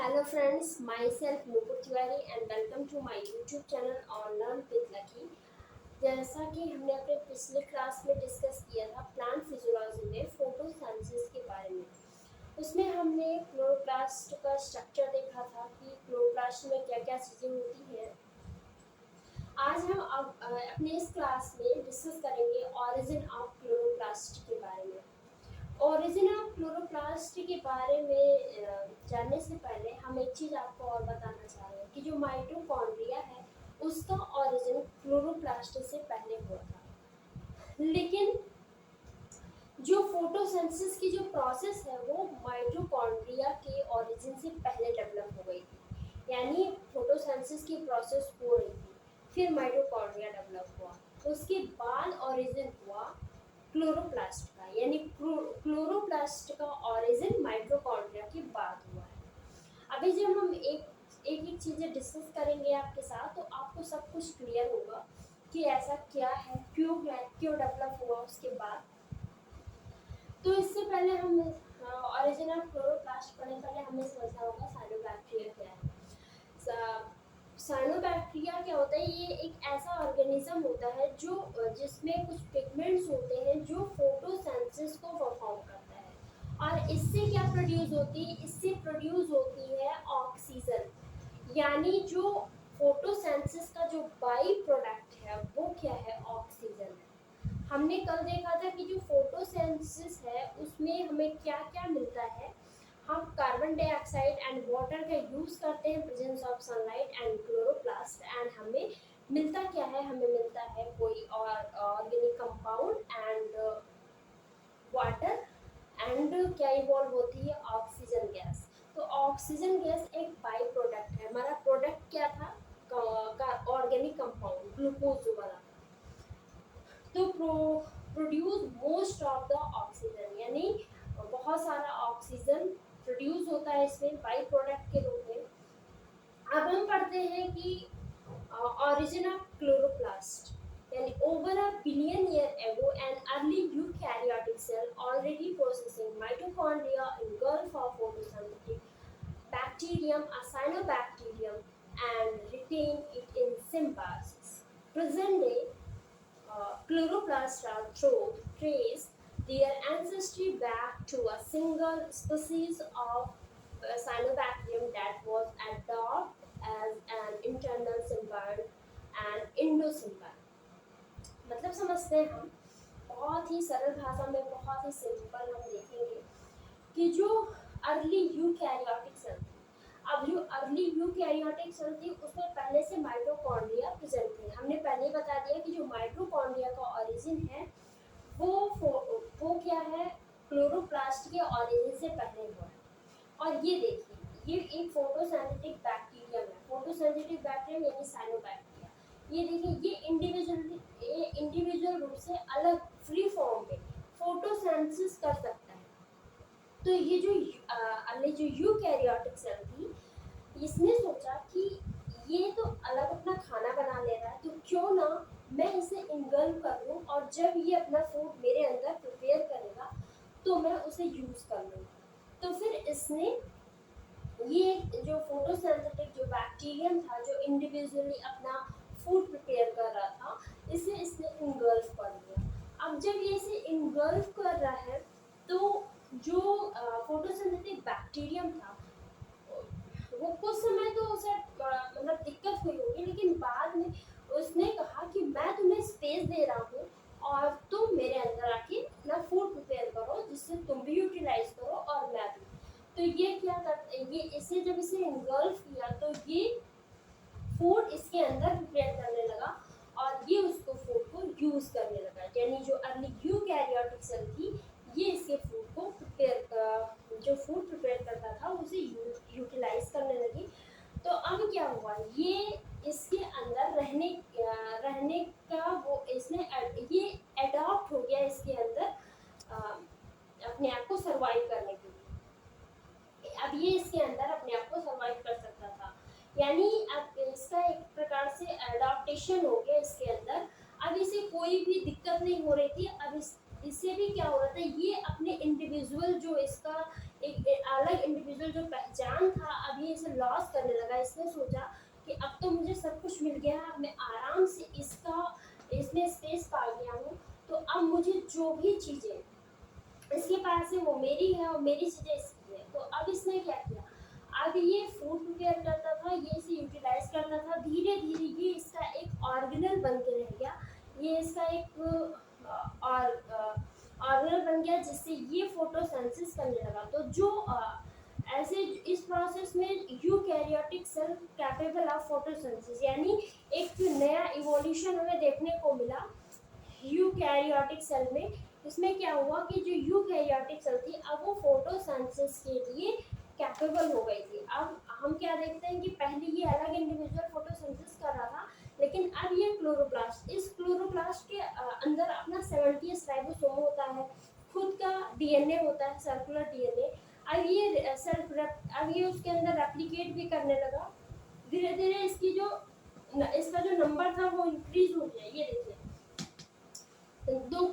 Hello friends, myself Nupur Tiwari and welcome to my YouTube channel on Learn with Lucky। जैसा कि हमने अपने पिछले क्लास में डिस्कस किया था प्लांट फिजियोलॉजी में फोटोसिंथेसिस के बारे में, उसमें हमने क्लोरोप्लास्ट का स्ट्रक्चर देखा था कि क्लोरोप्लास्ट में क्या क्या चीज़ें होती हैं। आज हम अपने इस क्लास में डिस्कस करेंगे ऑरिजिन ऑफ क्लोरोप्लास्ट के बारे में। ओरिजिन ऑफ क्लोरोप्लास्ट के बारे में जानने से पहले हम एक चीज़ आपको और बताना चाह रहे हैं कि जो माइटोकॉन्ड्रिया है उसका ओरिजिन क्लोरोप्लास्ट से पहले हुआ था, लेकिन जो फोटोसिंथेसिस की जो प्रोसेस है वो माइटोकॉन्ड्रिया के ओरिजिन से पहले डेवलप हो गई थी। यानी फोटोसिंथेसिस की प्रोसेस हो रही थी, फिर माइटोकॉन्ड्रिया डेवलप हुआ, उसके बाद ओरिजिन हुआ क्लोरोप्लास्ट का। यानी क्लोरोप्लास्ट का ओरिजिन माइटोकॉन्ड्रिया के बाद हुआ है। अभी जब हम एक एक चीज़ें डिस्कस करेंगे आपके साथ तो आपको सब कुछ क्लियर होगा कि ऐसा क्या है, क्यों डेवलप हुआ उसके बाद। तो इससे पहले हम ओरिजिन ऑफ क्लोरोप्लास्ट पढ़ने पहले हमें समझना होगा साइनोबैक्टीरिया क्या है। साइनोबैक्टीरिया क्या होता है? ये एक ऐसा ऑर्गेनिज्म होता है जो जिसमें कुछ पिगमेंट्स होते हैं जो फोटोसिंथेसिस को परफॉर्म करता है। और इससे क्या प्रोड्यूस होती है? इससे प्रोड्यूस होती है ऑक्सीजन। यानी जो फोटोसिंथेसिस का जो बाई प्रोडक्ट है वो क्या है? ऑक्सीजन है। हमने कल देखा था कि जो फोटोसिंथेसिस है उसमें हमें क्या क्या मिलता है। हम कार्बन डाइऑक्साइड एंड वाटर का यूज करते हैं, presence of sunlight and chloroplast, and हमें मिलता क्या है? हमें मिलता है कोई और organic compound and water, and क्या इवॉल्व होती है? Oxygen gas. तो ऑक्सीजन गैस एक बाई प्रोडक्ट है। हमारा प्रोडक्ट क्या था? ऑर्गेनिक कंपाउंड ग्लूकोज वाला। तो produce most of the oxygen, यानी बहुत सारा ऑक्सीजन प्रोड्यूस होता है इसमें बाई प्रोडक्ट के रूप में। अब हम पढ़ते हैं कि origin of chloroplast, यानी over a billion year ago an early eukaryotic cell already possessing mitochondria engulf of photosynthetic bacterium, a cyanobacterium, and retain it in symbiosis. Present day chloroplasts are thought trace their ancestry back to a single species of cyanobacterium that was adopted as an internal symbiote and endosymbiote। मतलब समझते हैं हम बहुत ही सरल भाषा में, बहुत ही simple हम देखेंगे कि जो अर्ली यूकैरियोटिक सेल थी, अब जो अर्ली यूकैरियोटिक सेल थी उसमें पहले से माइटोकॉन्ड्रिया प्रेजेंट थे। हमने पहले ही बता दिया कि जो माइटोकॉन्ड्रिया का ओरिजिन है वो क्या है? क्लोरोप्लास्ट के ओरिजिन से पहले हुआ है। और ये देखिए, ये एक फोटोसिंथेटिक बैक्टीरियम है। फोटोसिंथेटिक बैक्टीरियम यानी साइनोबैक्टीरिया। ये देखिए, ये इंडिविजुअल रूप से अलग फ्री फॉर्म में फोटोसिंथेसिस कर सकता है। तो ये जो यूकैरियोटिक सेल थी, इसने सोचा कि ये तो अलग अपना खाना बना ले रहा है, तो क्यों ना मैं इसे इनगल्फ कर लूँ, और जब ये अपना फूड मेरे अंदर प्रिपेयर करेगा तो मैं उसे यूज कर लूँगा। तो फिर इसने ये जो फोटोसिंथेटिक जो बैक्टीरियम था जो इंडिविजुअली अपना फूड प्रिपेयर कर रहा था, इसे इसने इनगल्फ कर दिया। अब जब ये इसे इनगल्फ कर रहा है तो जो फोटोसिंथेटिक बैक्टीरियम था वो कुछ समय तो उसे मतलब दिक्कत हुई होगी, लेकिन बाद में उसने कहा कि मैं तुम्हें स्पेस दे रहा हूँ और तुम मेरे अंदर आके अपना फूड प्रिपेयर करो जिससे तुम भी यूटिलाइज करो और मैं भी। तो ये क्या करते, ये इसे जब इसे इनगल्फ किया तो ये फूड इसके अंदर प्रिपेयर करने लगा और ये उसको फूड को यूज करने लगा। यानी जो अर्ली यूकैरियोटिक सेल थी ये इसके फूड को जो फूड प्रिपेयर करता था उसे यूटिलाइज करने लगी। तो अब क्या हुआ, ये इसके अंदर रहने का वो इसने ये अडॉप्ट हो गया इसके अंदर अपने आप को सर्वाइव करने के लिए। अब ये इसके अंदर अपने आप को सर्वाइव कर सकता था, यानी अब इसका एक प्रकार से एडाप्टेशन हो गया इसके अंदर। अब इसे कोई भी दिक्कत नहीं हो रही थी। अब इससे भी क्या हो रहा था, ये अपने इंडिविजुअल जो इसका एक अलग इंडिविजुअल अंदर जो पहचान था अब ये इसे लॉस करने लगा। इसने सोचा कि अब तो मुझे सब कुछ मिल गया है, अब मैं आराम से इसमें स्पेस पा गया हूँ, तो अब मुझे जो भी चीज़ें इसके पास है वो मेरी है और मेरी चीज़ें इसकी है। तो अब इसने क्या किया, अब ये फूड प्रिपेयर करता था, ये इसे यूटिलाइज करता था, धीरे धीरे ये इसका एक ऑर्गेनल बन के रह गया, ये इसका एक ऑर्गेनल बन गया जिससे ये फोटोसिंथेसिस करने लगा। तो जो ऐसे इस प्रोसेस में eukaryotic cell capable of photosynthesis, यानी एक नया इवोल्यूशन हमें देखने को मिला यूकैरियोटिक सेल में। इसमें क्या हुआ कि जो यूकैरियोटिक सेल थी अब वो फोटोसिंथेसिस के लिए कैपेबल हो गई थी। अब हम क्या देखते हैं कि पहले ये अलग इंडिविजुअल फोटोसिंथेसिस कर रहा था, लेकिन अब ये क्लोरोप्लास्ट, इस क्लोरोप्लास्ट के अंदर अपना 70 राइबोसोम होता है, खुद का डीएनए होता है, सर्कुलर डीएनए। अब ये उसके अंदर रेप्लिकेट भी करने लगा। धीरे धीरे इसका जो नंबर था वो इंक्रीज हो गया। ये देखिए दो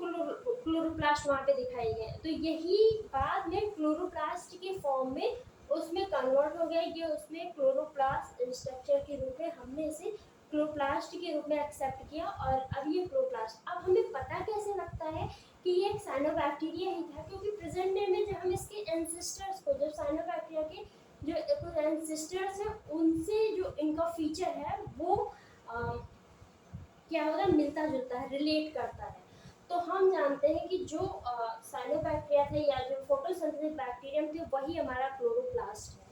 क्लोरोप्लास्ट वहाँ पे दिखाई गए, तो यही बाद में क्लोरोप्लास्ट के फॉर्म में उसमें कन्वर्ट हो गया। ये उसमें क्लोरोप्लास्ट स्ट्रक्चर के रूप में हमने इसे क्लोरोप्लास्ट के रूप में एक्सेप्ट किया, और अब ये क्लोरोप्लास्ट। अब हमें पता कैसे लगता है कि ये एक साइनोबैक्टीरिया ही था, क्योंकि प्रेजेंट डे में जब हम इसके एंसेस्टर्स को, जब साइनोबैक्टीरिया के जो कुछ एंसेस्टर्स हैं उनसे जो इनका फीचर है वो क्या होता है, मिलता जुलता है, रिलेट करता है। तो हम जानते हैं कि जो साइनोबैक्टीरिया थे या जो फोटोसिंथेटिक बैक्टीरियम थे वही हमारा क्लोरोप्लास्ट है।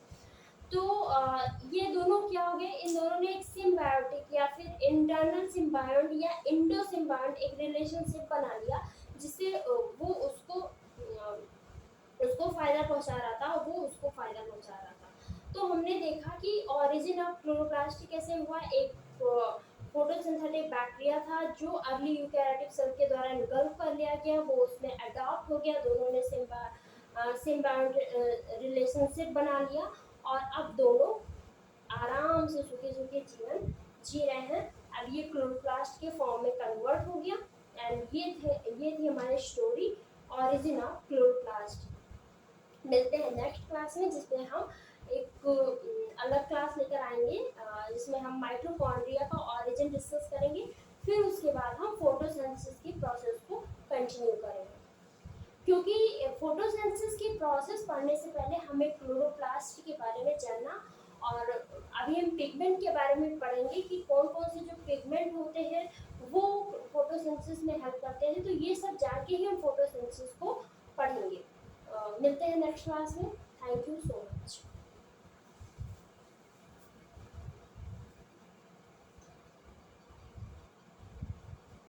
तो ये दोनों क्या हो गए, इन दोनों ने एक सिम्बायोटिक या फिर इंटरनल सिम्बायोट या इंडो सिम्बायोट एक रिलेशनशिप बना लिया, जिससे वो उसको फायदा पहुंचा रहा था और वो उसको फायदा पहुंचा रहा था। तो हमने देखा कि ओरिजिन ऑफ क्लोरोप्लास्ट कैसे हुआ। एक फोटोसिंथेटिक बैक्टीरिया था जो अर्ली यूकैरियोटिक सेल के द्वारा इनगल्फ कर लिया गया, वो उसमें अडॉप्ट हो गया, दोनों ने सिम्बायोट रिलेशनशिप बना लिया, और अब दोनों आराम से सुखे सुखे जीवन जी रहे हैं। अब ये क्लोरोप्लास्ट के फॉर्म में कन्वर्ट हो गया। एंड ये थी हमारी स्टोरी ओरिजिन ऑफ क्लोरोप्लास्ट। मिलते हैं नेक्स्ट क्लास में, जिसमें हम एक अलग क्लास लेकर आएंगे, जिसमें हम माइटोकॉन्ड्रिया का ऑरिजिन डिस्कस करेंगे। फिर उसके बाद हम फोटोसिंथेसिस की प्रोसेस को कंटिन्यू करेंगे, क्योंकि फोटोसिंथेसिस की प्रोसेस पढ़ने से पहले हमें क्लोरोप्लास्ट के बारे में जानना, और अभी हम पिगमेंट के बारे में पढ़ेंगे कि कौन कौन से जो पिगमेंट होते हैं वो फोटोसिंथेसिस में हेल्प करते हैं। तो ये सब जान के ही हम फोटोसिंथेसिस को पढ़ेंगे। मिलते हैं नेक्स्ट क्लास में। Thank you so much.